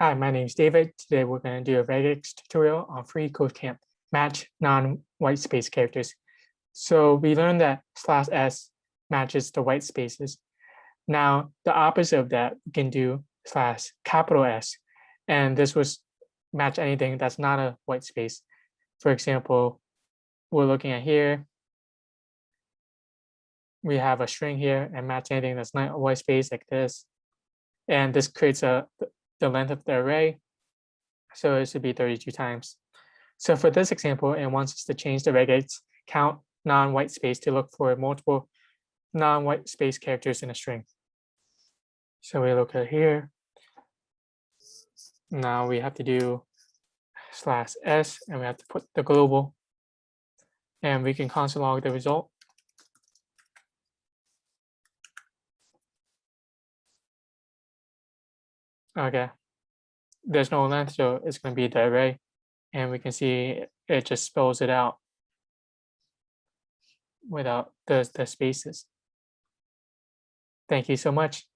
Hi, my name is David. Today we're going to do a regex tutorial on freeCodeCamp, match non-whitespace characters. So we learned that /s matches the white spaces. Now the opposite of that, we can do /S, and this was match anything that's not a white space. For example, we're looking at here. We have a string here and match anything that's not a white space like this. And this creates the length of the array. So it should be 32 times. So for this example, it wants us to change the regex count non-white space to look for multiple non-white space characters in a string. So we look at here. Now we have to do /s and we have to put the global, and we can console log the result. Okay, there's no length, so it's going to be the array, and we can see it just spells it out without the spaces. Thank you so much.